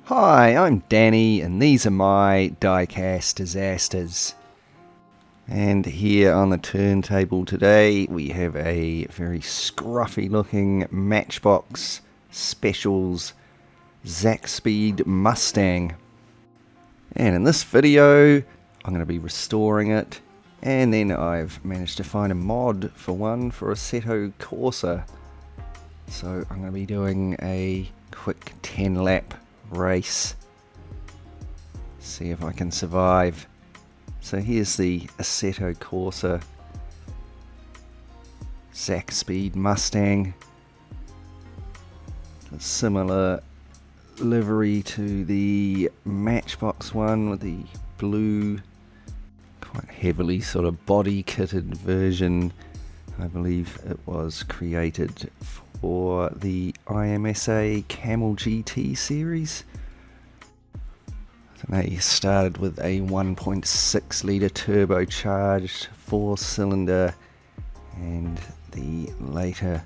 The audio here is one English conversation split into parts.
Hi, I'm Danny and these are my Diecast Disasters. And here on the turntable today we have a very scruffy looking Matchbox Specials Zakspeed Mustang. And in this video I'm going to be restoring it, and then I've managed to find a mod for one for Asetto Corsa. So I'm going to be doing a quick 10 lap race, see if I can survive. So here's the Asetto Corsa Zakspeed Mustang. A similar livery to the Matchbox one with the blue, quite heavily sort of body kitted version. I believe it was created for the IMSA Camel GT series. They started with a 1.6 litre turbocharged 4-cylinder, and the later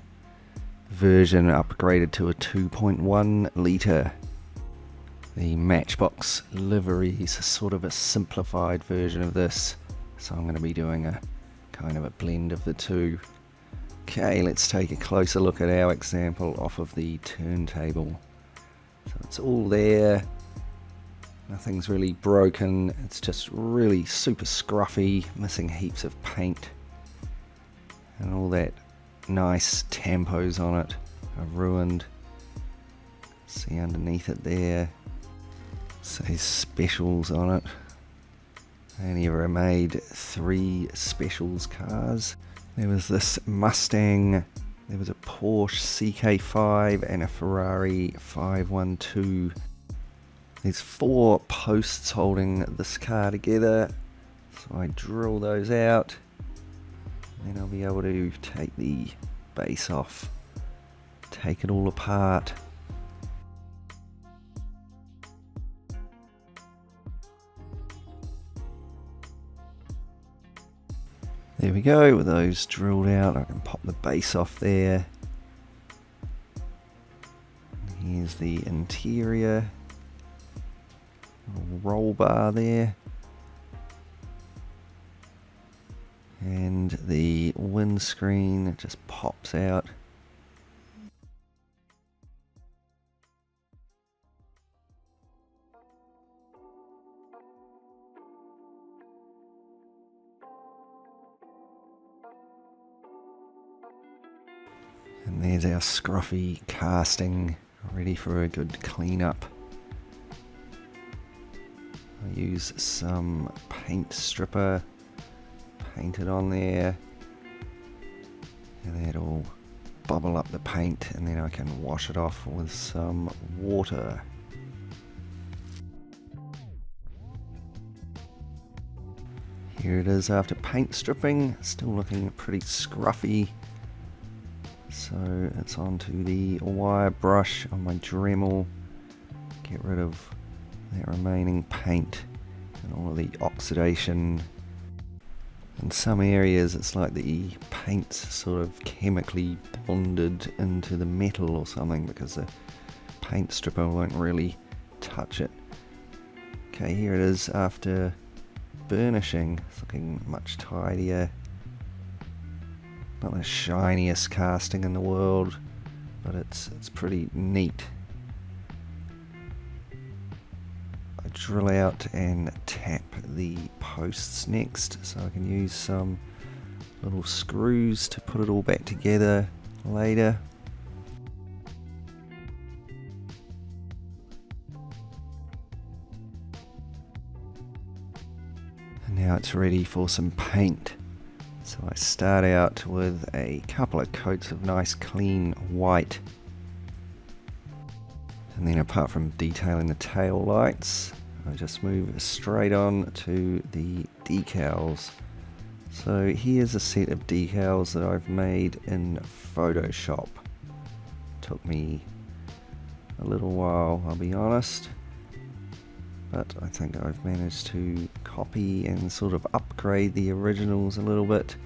version upgraded to a 2.1 litre. The Matchbox livery is sort of a simplified version of this, so I'm going to be doing a kind of a blend of the two. Okay, let's take a closer look at our example off of the turntable. So it's all there, nothing's really broken, it's just really super scruffy, missing heaps of paint, and all that nice tampos on it are ruined. See underneath it there, says specials on it. They only ever made 3 specials cars. There was this Mustang, there was a Porsche CK5 and a Ferrari 512. There's 4 posts holding this car together, so I drill those out, and then I'll be able to take the base off, take it all apart. There we go, with those drilled out, I can pop the base off there. Here's the interior, roll bar there, and the windscreen just pops out. And there's our scruffy casting, ready for a good cleanup. I use some paint stripper, paint it on there, and that'll bubble up the paint, and then I can wash it off with some water. Here it is after paint stripping, still looking pretty scruffy. So it's onto the wire brush on my Dremel, get rid of that remaining paint and all of the oxidation. In some areas it's like the paint's sort of chemically bonded into the metal or something, because the paint stripper won't really touch it. Okay, here it is after burnishing. It's looking much tidier. Not the shiniest casting in the world, but it's pretty neat. I drill out and tap the posts next, so I can use some little screws to put it all back together later. And now it's ready for some paint. So I start out with a couple of coats of nice clean white, and then apart from detailing the tail lights, I just move straight on to the decals. So here's a set of decals that I've made in Photoshop. Took me a little while, I'll be honest, but I think I've managed to copy and sort of upgrade the originals a little bit.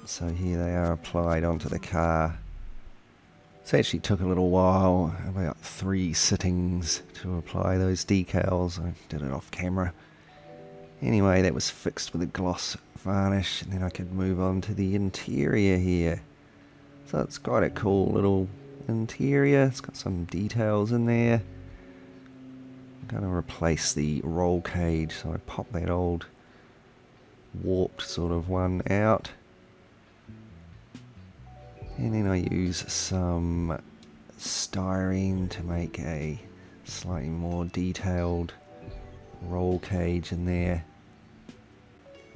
So here they are applied onto the car. So it actually took a little while, about 3 sittings to apply those decals. I did it off camera. Anyway, that was fixed with a gloss varnish, and then I could move on to the interior here. So it's quite a cool little interior. It's got some details in there. I'm going to replace the roll cage, so I pop that old warped sort of one out. And then I use some styrene to make a slightly more detailed roll cage in there.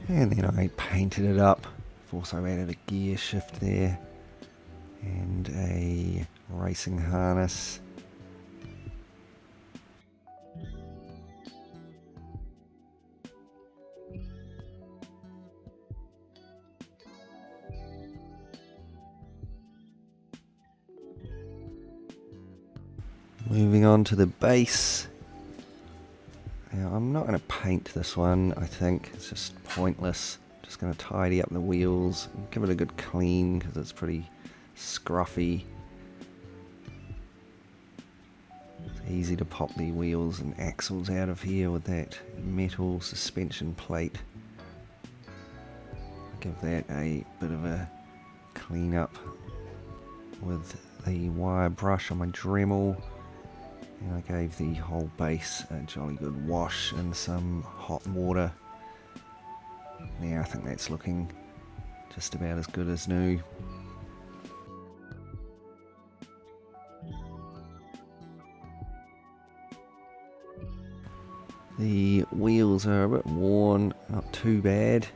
And then I painted it up. I've also added a gear shift there and a racing harness. Moving on to the base. Now I'm not going to paint this one, I think. It's just pointless. Just going to tidy up the wheels, give it a good clean because it's pretty scruffy. It's easy to pop the wheels and axles out of here with that metal suspension plate. Give that a bit of a clean up with the wire brush on my Dremel. And I gave the whole base a jolly good wash in some hot water. Now I think that's looking just about as good as new. The wheels are a bit worn, not too bad.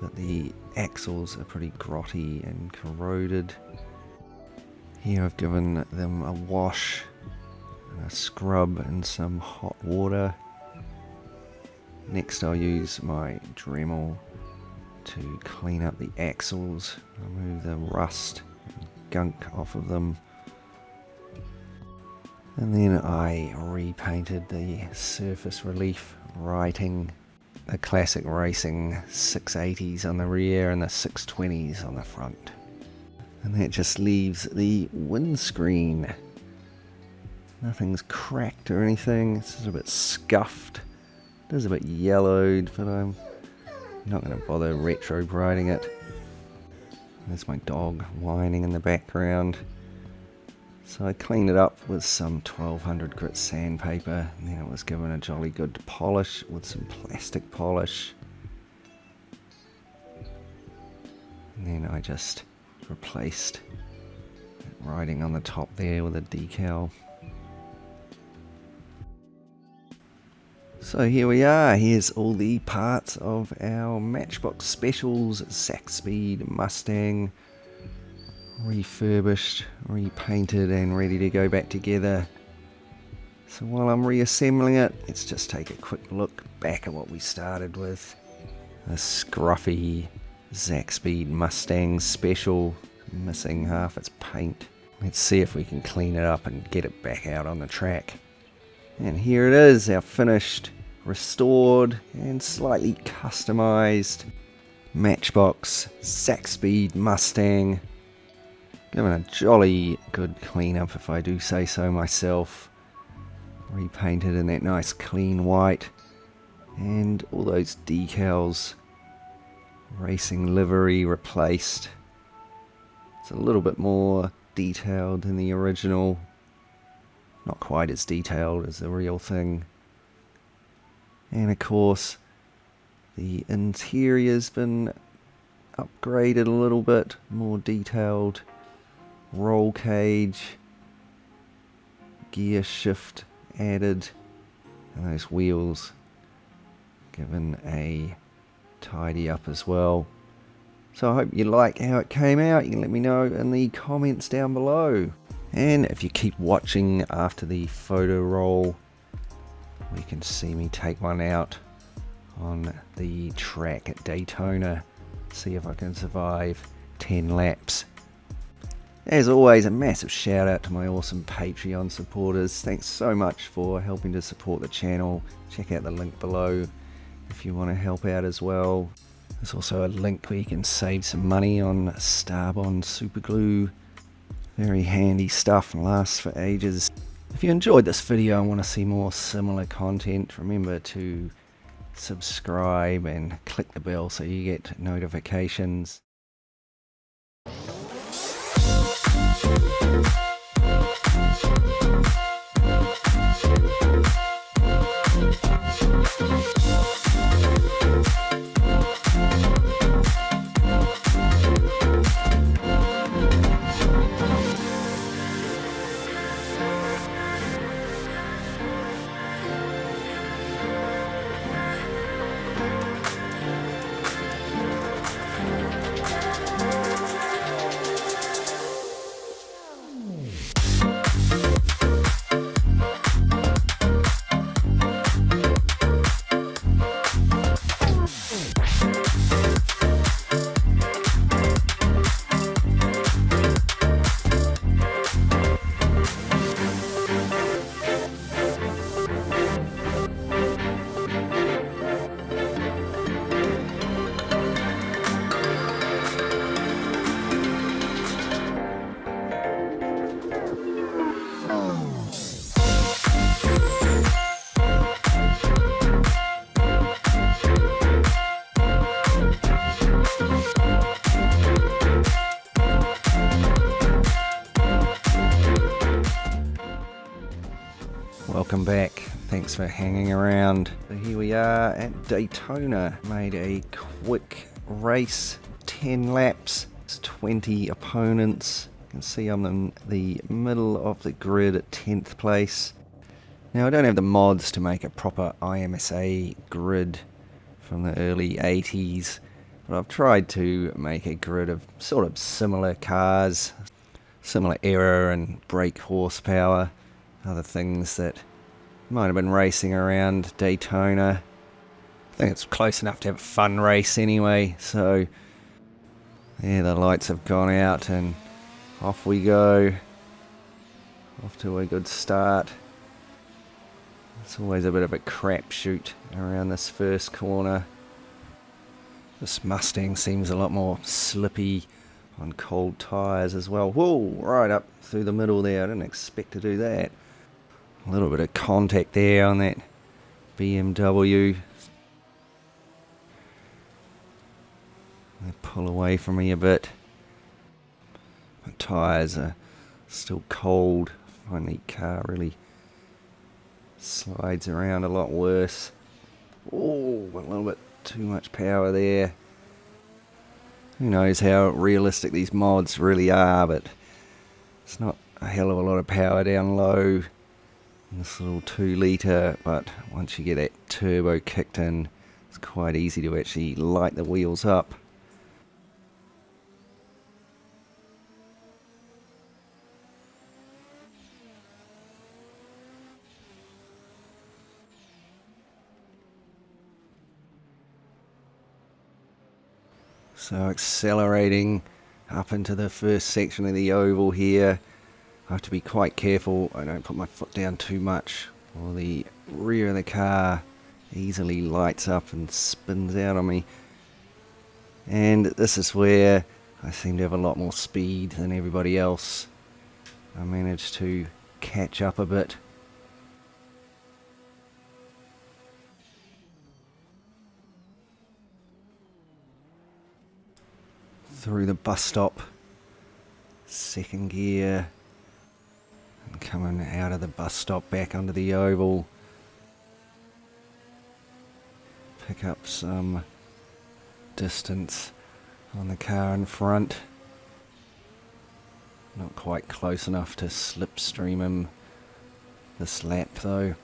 But the axles are pretty grotty and corroded. Here I've given them a wash, and a scrub and some hot water. Next I'll use my Dremel to clean up the axles, remove the rust and gunk off of them. And then I repainted the surface relief writing, the classic racing 680s on the rear and the 620s on the front. And that just leaves the windscreen. Nothing's cracked or anything. It's just a bit scuffed. It is a bit yellowed, but I'm not going to bother retro brighting it. There's my dog whining in the background. So I cleaned it up with some 1200 grit sandpaper, and then it was given a jolly good polish with some plastic polish. And then I just replaced that writing on the top there with a decal. So here we are. Here's all the parts of our Matchbox Specials Zakspeed Mustang, refurbished, repainted and ready to go back together. So while I'm reassembling it, let's just take a quick look back at what we started with. A scruffy Zakspeed Mustang Special, missing half its paint. Let's see if we can clean it up and get it back out on the track. And here it is, our finished, restored and slightly customized Matchbox Zakspeed Mustang. Given a jolly good cleanup, if I do say so myself. Repainted in that nice clean white, and all those decals, racing livery replaced. It's a little bit more detailed than the original. Not quite as detailed as the real thing. And of course, the interior's been upgraded a little bit, more detailed. Roll cage, gear shift added, and those wheels given a tidy up as well. So I hope you like how it came out. You can let me know in the comments down below. And if you keep watching after the photo roll, you can see me take one out on the track at Daytona. See if I can survive 10 laps. As always, a massive shout out to my awesome Patreon supporters. Thanks so much for helping to support the channel. Check out the link below if you want to help out as well. There's also a link where you can save some money on Starbond super glue. Very handy stuff and lasts for ages. If you enjoyed this video and want to see more similar content, remember to subscribe and click the bell so you get notifications. Welcome back, thanks for hanging around. So here we are at Daytona. Made a quick race, 10 laps, 20 opponents. You can see I'm in the middle of the grid at 10th place. Now I don't have the mods to make a proper IMSA grid from the early 80s, but I've tried to make a grid of sort of similar cars, similar era and brake horsepower, other things that might have been racing around Daytona. I think it's close enough to have a fun race anyway, so yeah, the lights have gone out and off we go. Off to a good start. It's always a bit of a crapshoot around this first corner. This Mustang seems a lot more slippy on cold tyres as well. Whoa, right up through the middle there. I didn't expect to do that. A little bit of contact there on that BMW. They pull away from me a bit. My tyres are still cold. I find the car really slides around a lot worse. Oh, a little bit too much power there. Who knows how realistic these mods really are, but it's not a hell of a lot of power down low. This little 2 litre, but once you get that turbo kicked in, it's quite easy to actually light the wheels up. So accelerating up into the first section of the oval here. I have to be quite careful I don't put my foot down too much, or the rear of the car easily lights up and spins out on me. And this is where I seem to have a lot more speed than everybody else. I managed to catch up a bit. Through the bus stop, second gear. And coming out of the bus stop back onto the oval. Pick up some distance on the car in front. Not quite close enough to slipstream him this lap though.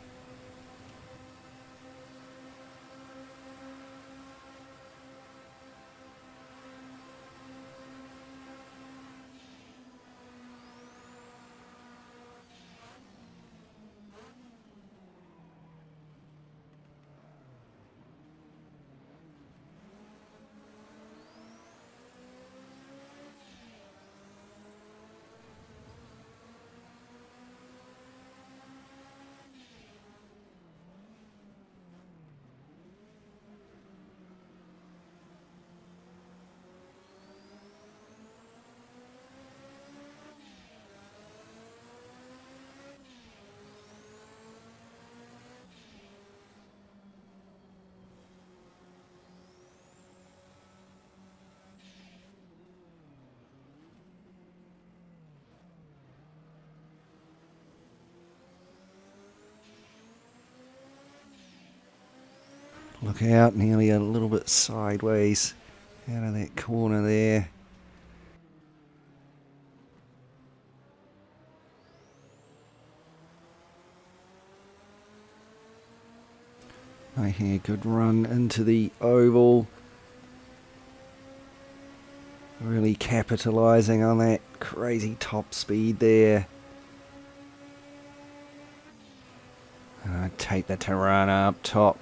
Look out, nearly a little bit sideways out of that corner there. Making a good run into the oval. Really capitalising on that crazy top speed there. Take the Tirana up top.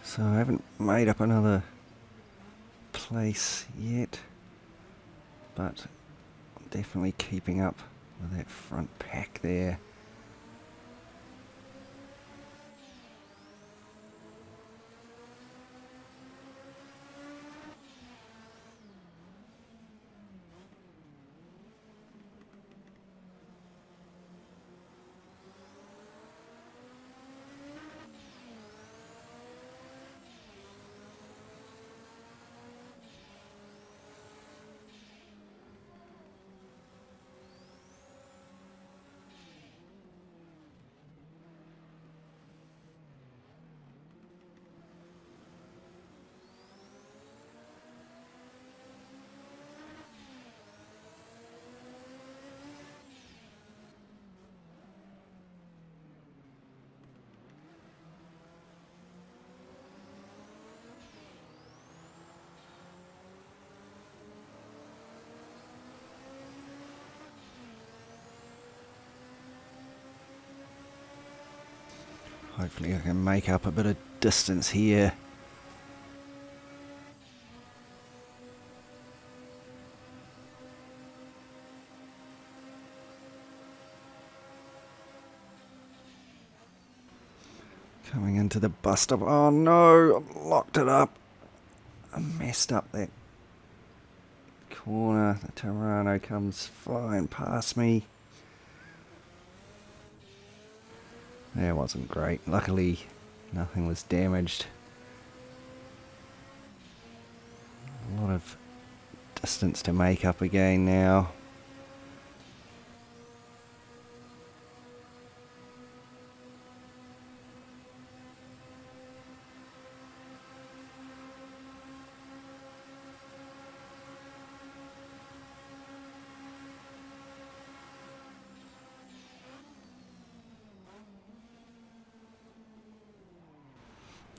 So I haven't made up another place yet, but I'm definitely keeping up with that front pack there. Hopefully I can make up a bit of distance here. Coming into the bus stop. Oh no, I locked it up. I messed up that corner. The Tirano comes flying past me. That wasn't great. Luckily Nothing was damaged. A lot of distance to make up again now.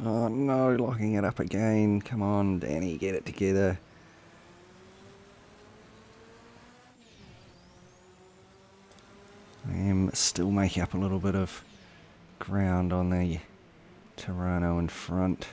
Oh no, locking it up again. Come on, Danny, get it together. I am still making up a little bit of ground on the Toronto in front.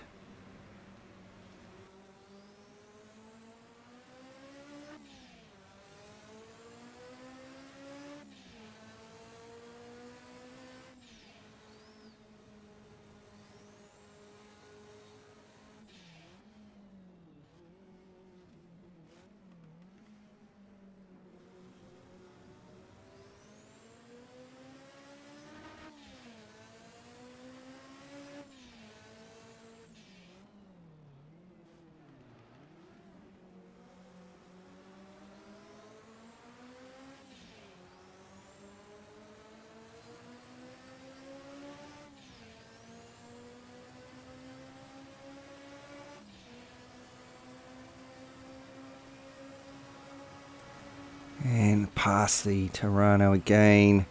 And past the Toronto again.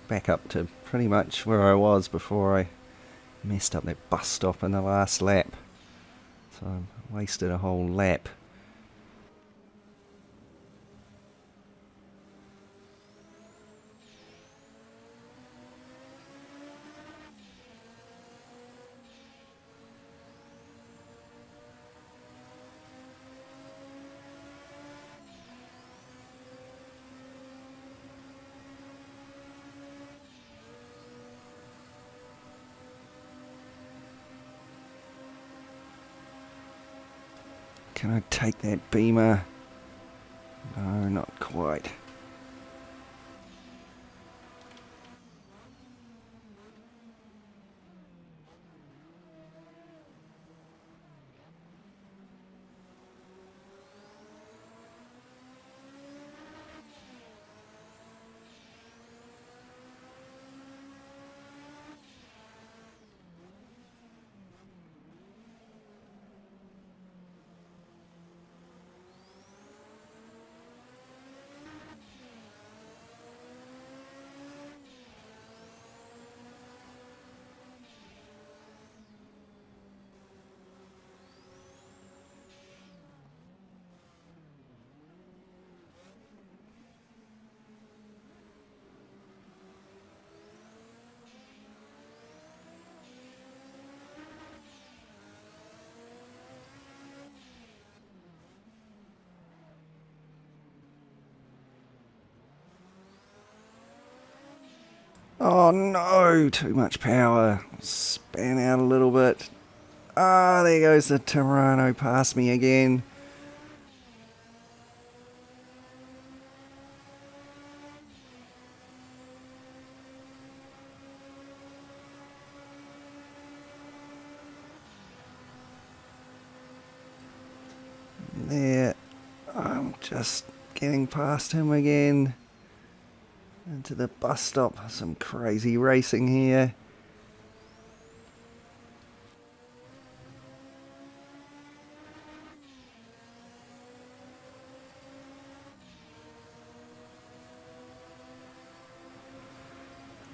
Back up to pretty much where I was before I messed up that bus stop in the last lap. So I wasted a whole lap. Can I take that Beamer? No, not quite. Oh no, too much power. Span out a little bit. Ah, there goes the Toronto past me again. There, I'm just getting past him again. Into the bus stop. Some crazy racing here.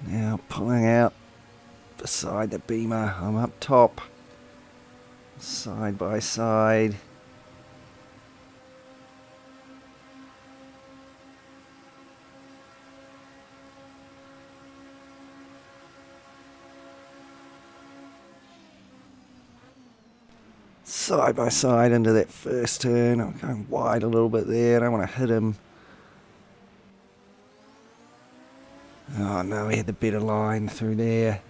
Now pulling out beside the Beamer. I'm up top. Side by side. Side by side into that first turn. I'm going wide a little bit there. I don't want to hit him. Oh no, he had the better line through there.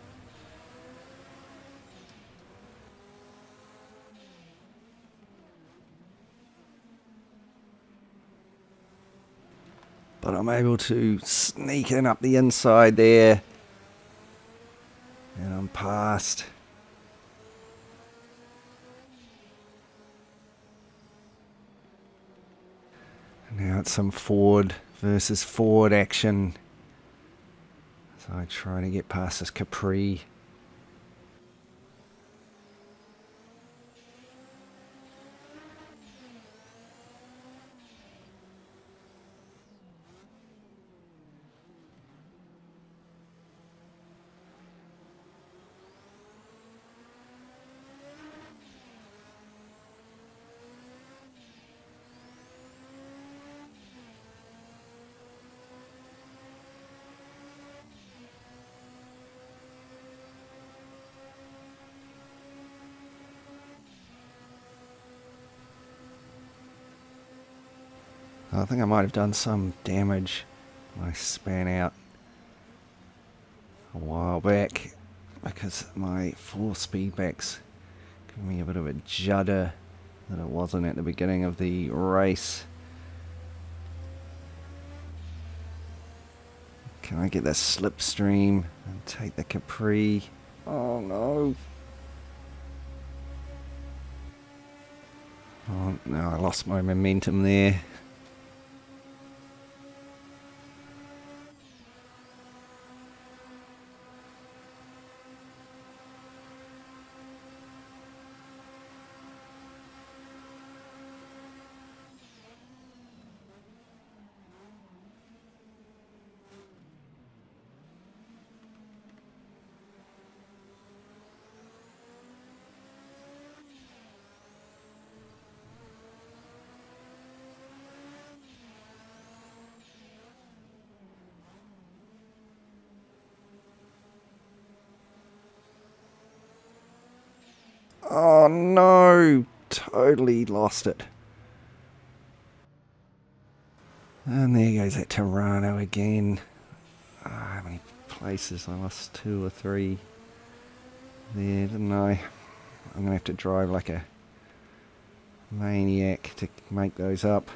But I'm able to sneak in up the inside there. And I'm past. Now it's some Ford versus Ford action. So I try to get past this Capri. I think I might have done some damage when I span out a while back because my 4-speed back's giving me a bit of a judder that it wasn't at the beginning of the race. Can I get the slipstream and take the Capri? Oh no. Oh no, I lost my momentum there. Oh no, totally lost it. And there goes that Toronto again. How many places? I lost 2 or 3 there, didn't I? I'm going to have to drive like a maniac to make those up.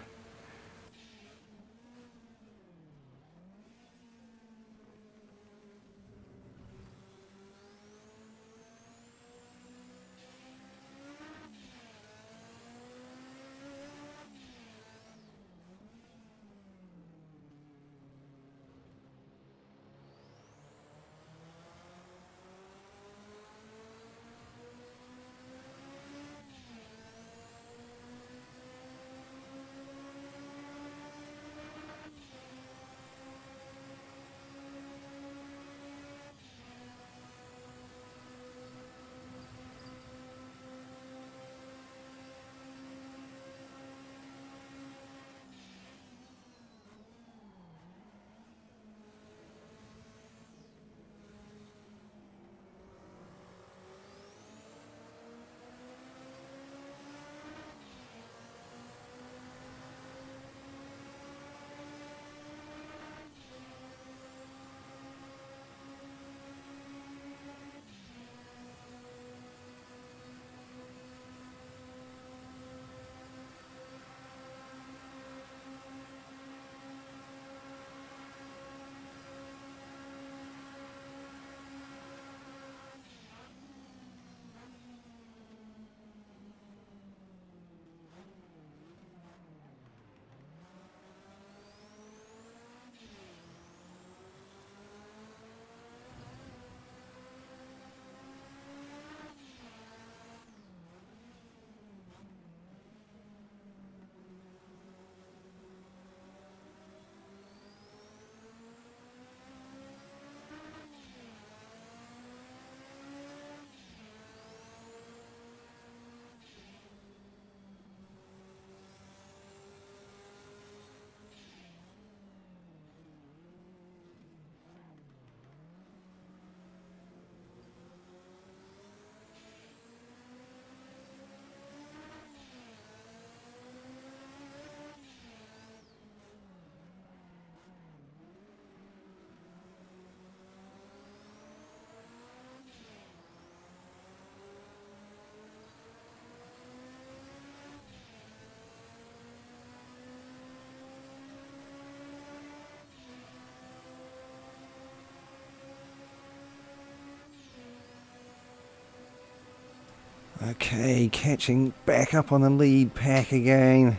Okay, catching back up on the lead pack again.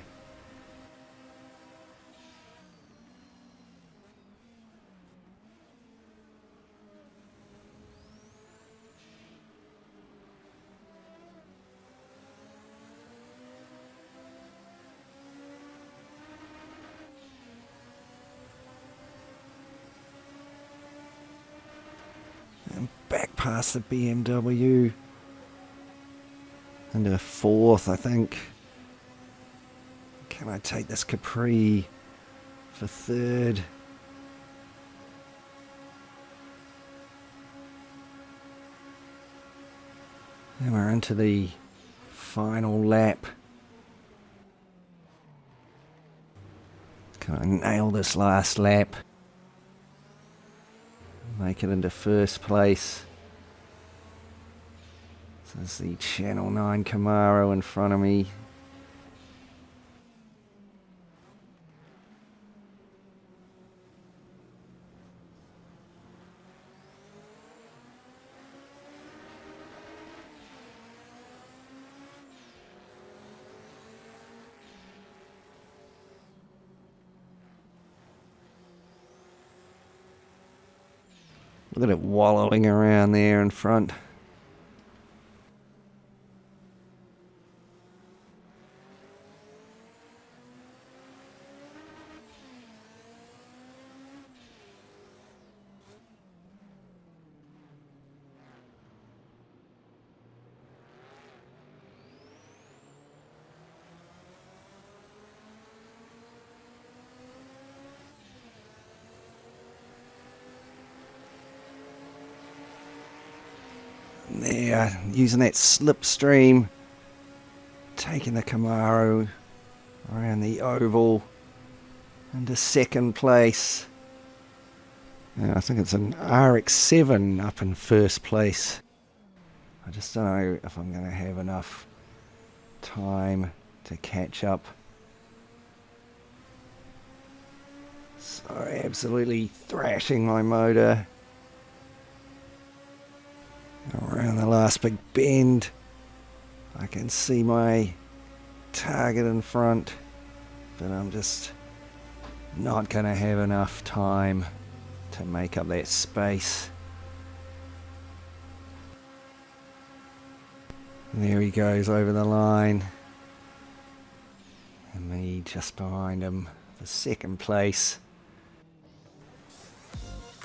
past the BMW. Into fourth, I think. Can I take this Capri for third? And we're into the final lap. Can I nail this last lap? Make it into first place. So there's the Channel 9 Camaro in front of me. Look at it wallowing around there in front. There, using that slipstream, taking the Camaro around the oval into second place. I think it's an RX-7 up in first place. I just don't know if I'm going to have enough time to catch up. So absolutely thrashing my motor around the last big bend. I can see my target in front, but I'm just not going to have enough time to make up that space. And there he goes over the line, and me just behind him for second place.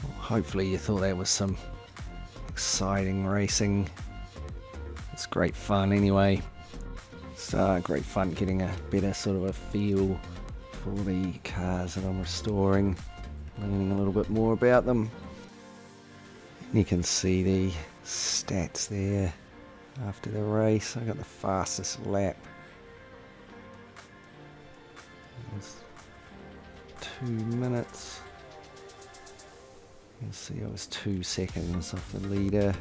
Well, hopefully you thought that was some exciting racing. It's great fun anyway. It's great fun getting a better sort of a feel for the cars that I'm restoring, learning a little bit more about them. You can see the stats there after the race. I got the fastest lap. It was 2 minutes. You can see I was 2 seconds off the leader.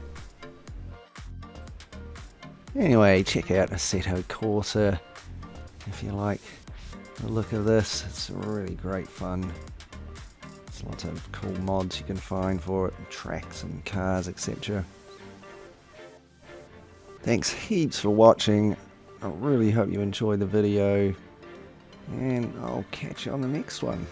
Anyway, check out Asetto Corsa if you like the look of this. It's really great fun. There's lots of cool mods you can find for it, tracks and cars, etc. Thanks heaps for watching. I really hope you enjoyed the video, and I'll catch you on the next one.